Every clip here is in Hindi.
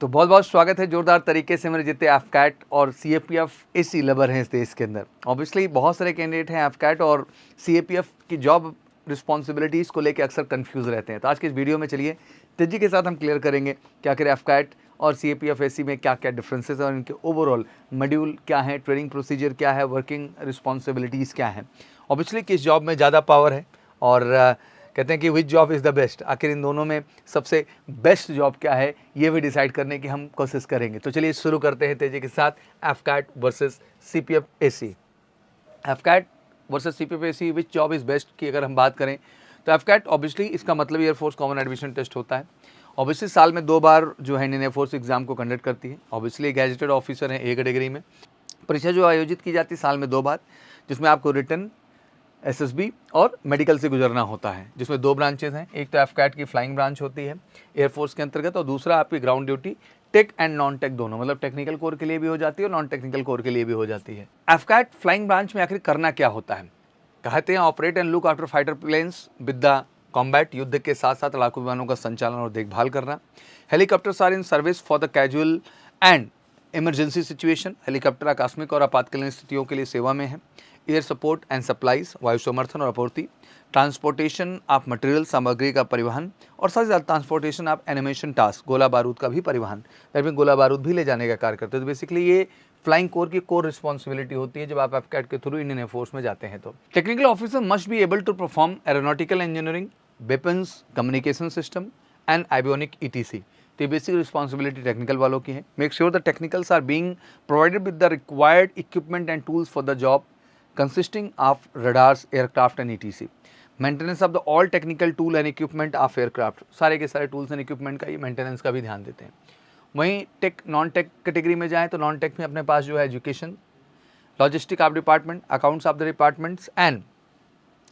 तो बहुत बहुत स्वागत है जोरदार तरीके से मेरे जितने एफकैट और सीएपीएफ एसी लवर हैं इस देश के अंदर। ऑब्वियसली बहुत सारे कैंडिडेट हैं एफकैट और सीएपीएफ की जॉब रिस्पॉन्सिबिलिटीज़ को लेकर अक्सर कंफ्यूज रहते हैं। तो आज के इस वीडियो में चलिए तेजी के साथ हम क्लियर करेंगे कि आखिर एफकैट और सीएपीएफ एसी में क्या क्या डिफरेंसेस हैं और इनके ओवरऑल मॉड्यूल क्या है, ट्रेनिंग प्रोसीजर क्या है, वर्किंग रिस्पॉन्सिबिलिटीज़ क्या हैं। ऑब्वियसली किस जॉब में ज़्यादा पावर है और कहते हैं कि which job is the best, आखिर इन दोनों में सबसे बेस्ट जॉब क्या है ये भी डिसाइड करने की हम कोशिश करेंगे। तो चलिए शुरू करते हैं तेजी के साथ AFCAT versus CPF AC. AFCAT versus CPF AC which job is best की अगर हम बात करें तो एफकैट ऑब्वियसली इसका मतलब एयरफोर्स कॉमन एडमिशन टेस्ट होता है। ऑब्वियसली साल में 2 बार जो है इंडियन एयरफोर्स एग्जाम को कंडक्ट करती है। ऑब्वियसली गैजेटेड ऑफिसर हैं ए कैटेगरी में। परीक्षा जो आयोजित की जाती है साल में 2 बार, जिसमें आपको रिटन, एसएसबी और मेडिकल से गुजरना होता है, जिसमें 2 ब्रांचेस हैं। एक तो एफकैट की फ्लाइंग ब्रांच होती है एयरफोर्स के अंतर्गत और दूसरा आपकी ground duty tech and non tech दोनों, मतलब टेक्निकल कोर के लिए भी हो जाती है और नॉन टेक्निकल कोर के लिए भी हो जाती है। एफकैट फ्लाइंग ब्रांच में आखिर करना क्या होता है? कहते हैं operate and look after fighter planes with the combat, युद्ध के साथ साथ लड़ाकू विमानों का संचालन और देखभाल करना। Helicopters are in service for the casual and emergency situation, helicopter आकस्मिक और आपातकालीन स्थितियों के लिए सेवा में है। एयर सपोर्ट एंड सप्लाईज, वायु समर्थन और आपूर्ति। ट्रांसपोर्टेशन ऑफ मटेरियल, सामग्री का परिवहन और साथ ही साथ ट्रांसपोर्टेशन ऑफ एनिमेशन टास्क, गोला बारूद का भी परिवहन, दैट मीन गोला बारूद भी ले जाने का कार्य करते हैं। तो बेसिकली ये फ्लाइंग कोर की कोर रिस्पॉन्सिबिलिटी होती है जब आप एफकैट के थ्रू इंडियन एयरफोर्स में जाते हैं। तो technical officer must be able to perform aeronautical engineering, weapons, communication system and avionic etc. तो बेसिक रिस्पॉन्सिबिलिटी टेक्निकल वालों की है। Make sure the technicals are being provided with the required equipment and tools for the job consisting of radars, aircraft and etc. Maintenance of the all technical tool and equipment of aircraft, सारे के सारे टूल्स एंड इक्विपमेंट का ही मेंटेनेंस का भी ध्यान देते हैं। वहीं टेक नॉन टेक कैटेगरी में जाएँ तो नॉन टेक में अपने पास जो है education, logistic of department, accounts of the departments and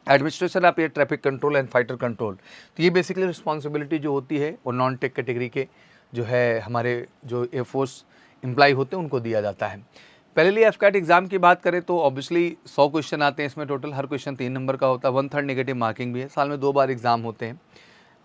administration of air traffic control and fighter control. तो ये बेसिकली रिस्पॉन्सिबिलिटी जो होती है वो नॉन टेक कैटेगरी के जो है हमारे जो एयरफोर्स एम्प्लॉय होते हैं उनको दिया जाता है। पहले एफकैट एग्जाम की बात करें तो ऑब्वियसली 100 क्वेश्चन आते हैं इसमें टोटल, हर क्वेश्चन 3 नंबर का होता है, 1/3 नेगेटिव मार्किंग भी है। साल में 2 बार एग्जाम होते हैं।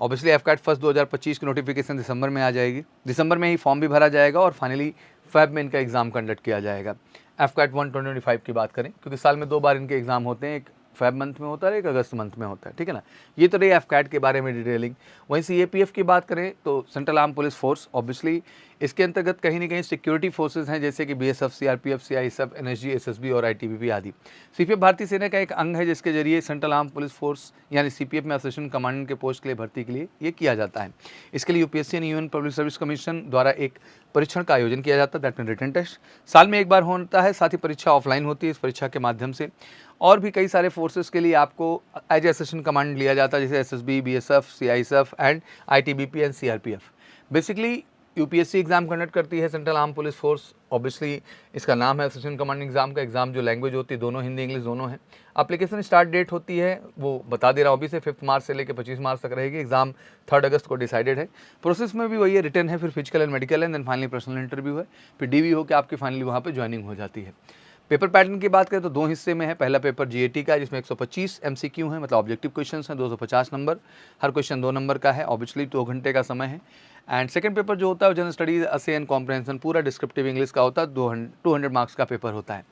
ऑब्वियसली एफकैट फर्स्ट 2025 की नोटिफिकेशन दिसंबर में आ जाएगी, दिसंबर में ही फॉर्म भी भरा जाएगा और फाइनली फेब में इनका एग्जाम कंडक्ट किया जाएगा। एफकैट 1/2025 की बात करें क्योंकि साल में 2 बार इनके एग्जाम होते हैं, एक फेब मंथ में होता है, एक अगस्त मंथ में होता है, ठीक है ना। ये तो रही एफकैट के बारे में डिटेलिंग। वहीं सीएपीएफ की बात करें तो central arm police force, obviously इसके अंतर्गत कहीं ना कहीं सिक्योरिटी फोर्सेज हैं जैसे कि BSF, CRPF, CISF, NSG, SSB और आईटीबीपी आदि। सीपीएफ भारतीय सेना का एक अंग है जिसके जरिए सेंट्रल आर्म पुलिस फोर्स यानी सीपीएफ में असिस्टेंट कमांडेंट के पोस्ट के लिए भर्ती के लिए ये किया जाता है। इसके लिए यूपीएससी यानी यूनियन पब्लिक सर्विस कमीशन द्वारा एक परीक्षण का आयोजन किया जाता है, दैट मीन रिटन टेस्ट। साल में 1 बार होता है, साथ ही परीक्षा ऑफलाइन होती है। इस परीक्षा के माध्यम से और भी कई सारे फोर्सेस के लिए आपको एज असिस्टेंट कमांडेंट लिया जाता है जैसे SSB, BSF, CISF and ITBP and CRPF. Basically UPSC exam conduct करती है central arm police force. Obviously इसका नाम है असिस्टेंट कमांडिंग एग्जाम का। एग्जाम जो लैंग्वेज होती है दोनों हिंदी इंग्लिश दोनों है। एप्लीकेशन स्टार्ट डेट होती है वो बता दे रहा हूँ अभी से, 5 मार्च से लेकर 25 मार्च तक रहेगी। एग्जाम 3 अगस्त को डिसाइडेड है। प्रोसेस में भी वही है, रिटन है, फिर फिजिकल एंड मेडिकल है, देन फाइनली पर्सनल इंटरव्यू है, फिर डीवी हो के आपकी फाइनली वहाँ पे ज्वाइनिंग हो जाती है। पेपर पैटर्न की बात करें तो 2 हिस्से में है। पहला पेपर जीएटी का जिसमें 125 एमसीक्यू हैं, मतलब ऑब्जेक्टिव क्वेश्चंस हैं, 250 नंबर, हर क्वेश्चन 2 नंबर का है। ऑब्वियसली 2 घंटे का समय है। एंड सेकंड पेपर जो होता है general studies, essay and comprehension, पूरा डिस्क्रिप्टिव इंग्लिश का होता है, 200 मार्क्स का पेपर होता है।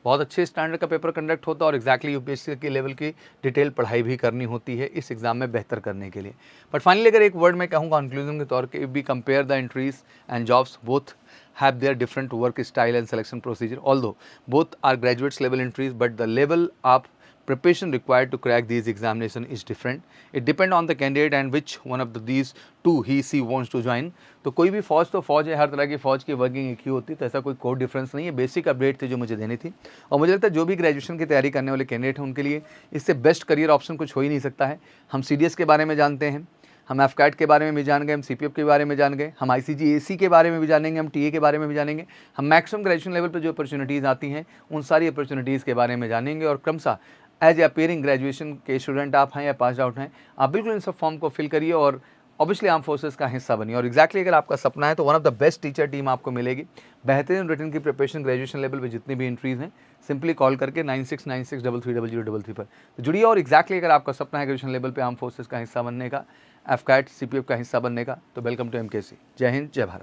बहुत अच्छे स्टैंडर्ड का पेपर कंडक्ट होता है और एक्जैक्टली यूपीएससी के लेवल की डिटेल पढ़ाई भी करनी होती है इस एग्जाम में बेहतर करने के लिए। बट फाइनली अगर एक वर्ड में कहूँगा कंक्लूजन के तौर पे, if we compare the entries and jobs, both have their different work style and selection procedure, although both are graduates level entries, but the level of preparation required to crack these examination is different. It depend on the candidate and which one of these two he she wants to join. तो कोई भी फौज तो फौज है, हर तरह की फौज की वर्किंग एक ही होती है, तो ऐसा कोई कोड डिफरेंस नहीं है। बेसिक अपडेट थी जो मुझे देनी थी और मुझे लगता है जो भी ग्रेजुएशन की तैयारी करने वाले कैंडिडेट हैं उनके लिए इससे बेस्ट करियर ऑप्शन कुछ हो ही नहीं सकता है। हम सीडीएस के बारे में जानते हैं, हम एफकैट के बारे में भी जान गए, हम सीपीएफ के बारे में जान गए, हम आईसीजी एसी के बारे में भी जानेंगे, हम टीए के बारे में भी जानेंगे। हम मैक्सिमम ग्रेजुएशन लेवल पर जो अपॉर्चुनिटीज़ आती हैं उन सारी अपॉर्चुनिटीज़ के बारे में जानेंगे और क्रमशः एज ए अपेयरिंग ग्रेजुएशन के स्टूडेंट आप हैं या पास आउट हैं, आप बिल्कुल इन सब फॉर्म को फिल करिए और ऑब्वियसली आर्म फोर्सेस का हिस्सा बनिए। और एक्जैक्टली अगर आपका सपना है तो one of the best teacher team आपको मिलेगी। बेहतरीन रिटन की प्रिपरेशन ग्रेजुएशन लेवल पे जितनी भी एंट्रीज हैं सिंपली कॉल करके 9696330003 पर तो जुड़िए। और एक्जैक्टली अगर आपका सपना है ग्रेजुएशन लेवल पे आर्म फोर्सेस का हिस्सा बनने का, एफकैट सीपीएफ का हिस्सा बनने का, तो वेलकम टू एमकेसी। जय हिंद, जय भारत।